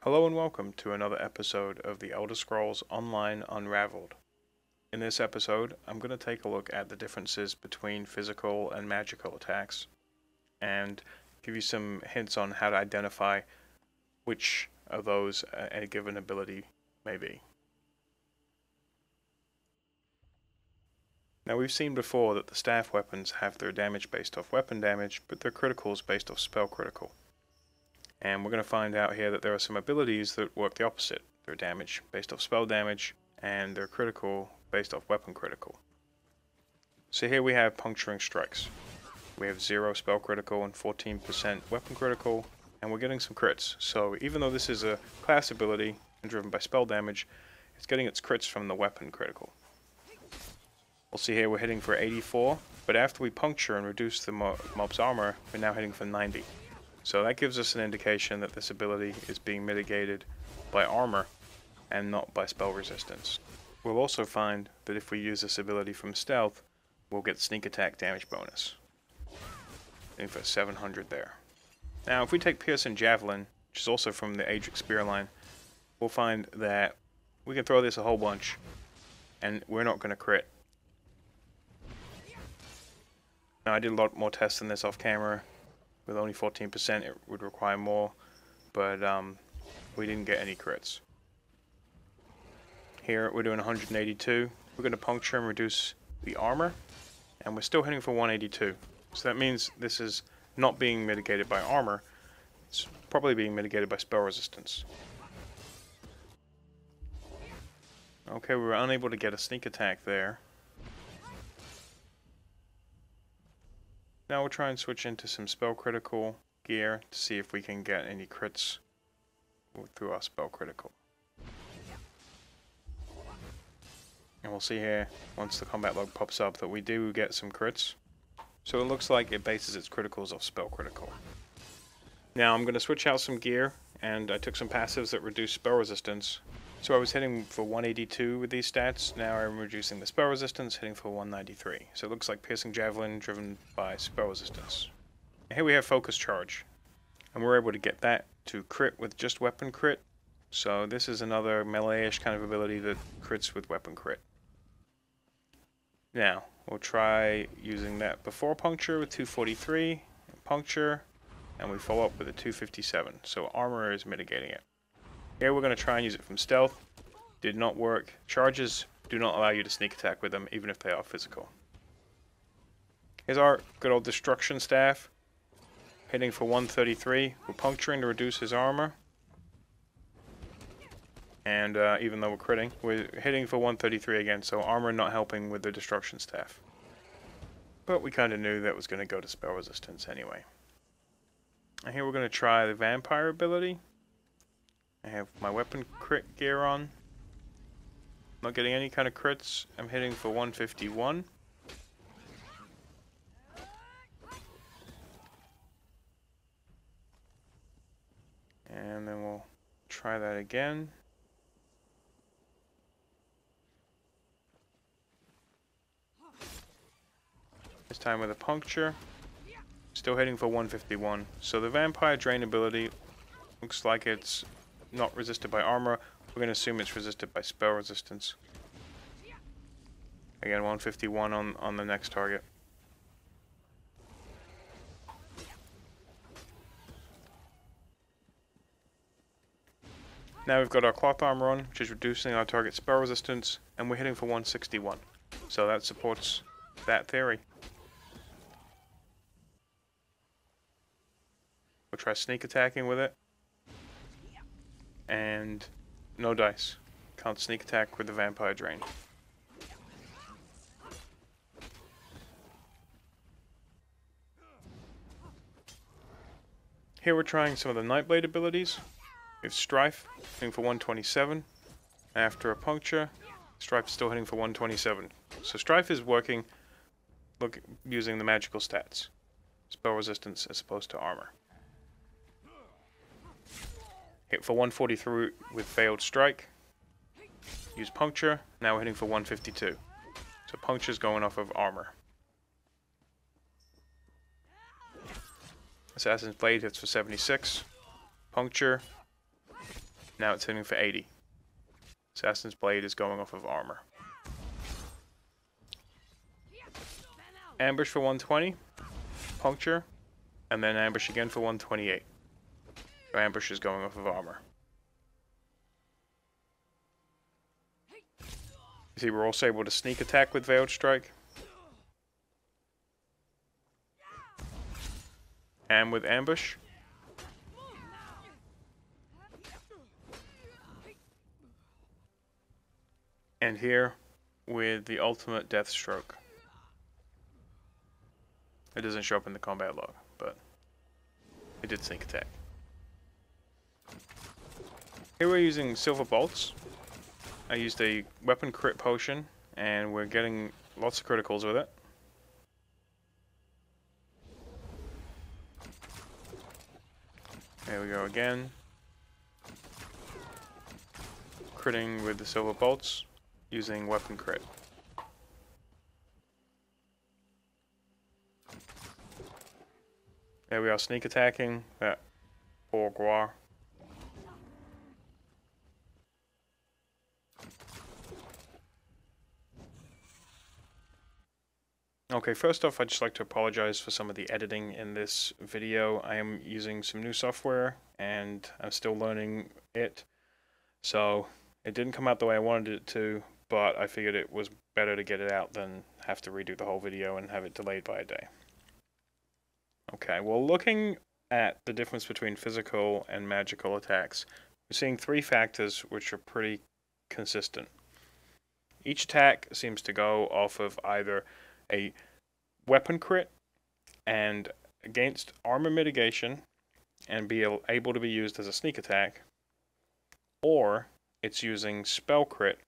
Hello and welcome to another episode of the Elder Scrolls Online Unraveled. In this episode, I'm going to take a look at the differences between physical and magical attacks and give you some hints on how to identify which of those a given ability may be. Now we've seen before that the staff weapons have their damage based off weapon damage, but their criticals based off spell critical. And we're going to find out here that there are some abilities that work the opposite. Their damage based off spell damage, and their critical based off weapon critical. So here we have puncturing strikes. We have 0 spell critical and 14% weapon critical, and we're getting some crits. So even though this is a class ability and driven by spell damage, it's getting its crits from the weapon critical. We'll see here we're hitting for 84, but after we puncture and reduce the mob's armor, we're now hitting for 90. So that gives us an indication that this ability is being mitigated by armor and not by spell resistance. We'll also find that if we use this ability from stealth, we'll get sneak attack damage bonus. Hitting for 700 there. Now if we take Piercing Javelin, which is also from the Adric Spear line, we'll find that we can throw this a whole bunch and we're not going to crit. Now I did a lot more tests than this off camera. With only 14%, it would require more, but we didn't get any crits. Here we're doing 182. We're going to puncture and reduce the armor, and we're still hitting for 182. So that means this is not being mitigated by armor. It's probably being mitigated by spell resistance. Okay, we were unable to get a sneak attack there. Now we'll try and switch into some spell critical gear to see if we can get any crits through our spell critical. And we'll see here, once the combat log pops up, that we do get some crits. So it looks like it bases its criticals off spell critical. Now I'm going to switch out some gear, and I took some passives that reduce spell resistance. So I was hitting for 182 with these stats, now I'm reducing the spell resistance, hitting for 193. So it looks like Piercing Javelin driven by spell resistance. Here we have Focus Charge, and we're able to get that to crit with just weapon crit. So this is another melee-ish kind of ability that crits with weapon crit. Now, we'll try using that before puncture with 243, puncture, and we follow up with a 257. So armor is mitigating it. Here we're going to try and use it from stealth. Did not work. Charges do not allow you to sneak attack with them, even if they are physical. Here's our good old Destruction Staff. Hitting for 133. We're puncturing to reduce his armor. And even though we're critting, we're hitting for 133 again, so armor not helping with the Destruction Staff. But we kind of knew that was going to go to spell resistance anyway. And here we're going to try the Vampire ability. I have my weapon crit gear on. Not getting any kind of crits. I'm hitting for 151. And then we'll try that again. This time with a puncture. Still hitting for 151. So the Vampire Drain ability looks like it's not resisted by armor. We're going to assume it's resisted by spell resistance. Again, 151 on the next target. Now we've got our cloth armor on, which is reducing our target spell resistance, and we're hitting for 161. So that supports that theory. We'll try sneak attacking with it. And no dice. Can't sneak attack with the Vampire Drain. Here we're trying some of the Nightblade abilities. We have Strife, hitting for 127. After a puncture, Strife is still hitting for 127. So Strife is working, using the magical stats. Spell resistance as opposed to armor. Hit for 143 with Failed Strike. Use Puncture. Now we're hitting for 152. So Puncture's going off of armor. Assassin's Blade hits for 76. Puncture. Now it's hitting for 80. Assassin's Blade is going off of armor. Ambush for 120. Puncture. And then ambush again for 128. So ambush is going off of armor. You see, we're also able to sneak attack with Veiled Strike. And with ambush. And here with the ultimate death stroke. It doesn't show up in the combat log, but it did sneak attack. Here we're using silver bolts. I used a weapon crit potion, and we're getting lots of criticals with it. There we go again. Critting with the silver bolts, using weapon crit. There we are, sneak attacking that poor Guar. Okay, first off, I'd just like to apologize for some of the editing in this video. I am using some new software, and I'm still learning it. So, it didn't come out the way I wanted it to, but I figured it was better to get it out than have to redo the whole video and have it delayed by a day. Okay, well, looking at the difference between physical and magical attacks, we're seeing three factors which are pretty consistent. Each attack seems to go off of either a weapon crit and against armor mitigation and be able to be used as a sneak attack, or it's using spell crit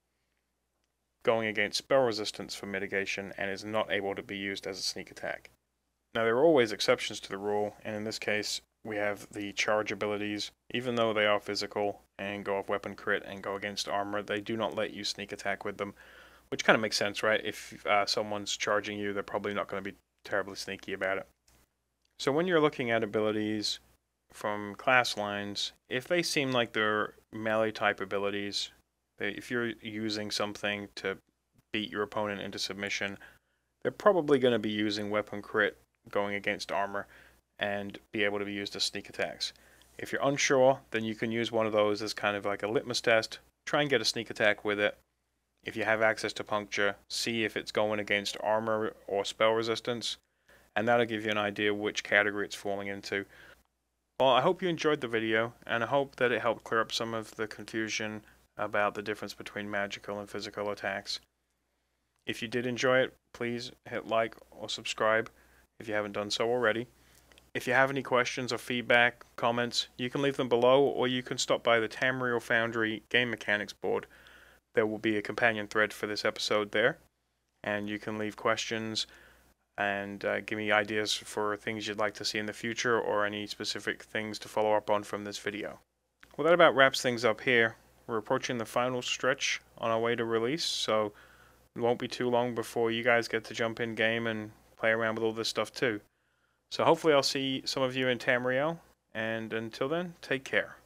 going against spell resistance for mitigation and is not able to be used as a sneak attack. Now, there are always exceptions to the rule, and in this case we have the charge abilities. Even though they are physical and go off weapon crit and go against armor, they do not let you sneak attack with them. Which kind of makes sense, right? If someone's charging you, they're probably not going to be terribly sneaky about it. So when you're looking at abilities from class lines, if they seem like they're melee type abilities, if you're using something to beat your opponent into submission, they're probably going to be using weapon crit going against armor and be able to be used as sneak attacks. If you're unsure, then you can use one of those as kind of like a litmus test. Try and get a sneak attack with it. If you have access to puncture, see if it's going against armor or spell resistance, and that'll give you an idea which category it's falling into. Well, I hope you enjoyed the video, and I hope that it helped clear up some of the confusion about the difference between magical and physical attacks. If you did enjoy it, please hit like or subscribe if you haven't done so already. If you have any questions or feedback, comments, you can leave them below, or you can stop by the Tamriel Foundry Game Mechanics board. There will be a companion thread for this episode there, and you can leave questions and give me ideas for things you'd like to see in the future or any specific things to follow up on from this video. Well, that about wraps things up here. We're approaching the final stretch on our way to release, so it won't be too long before you guys get to jump in game and play around with all this stuff too. So hopefully I'll see some of you in Tamriel, and until then, take care.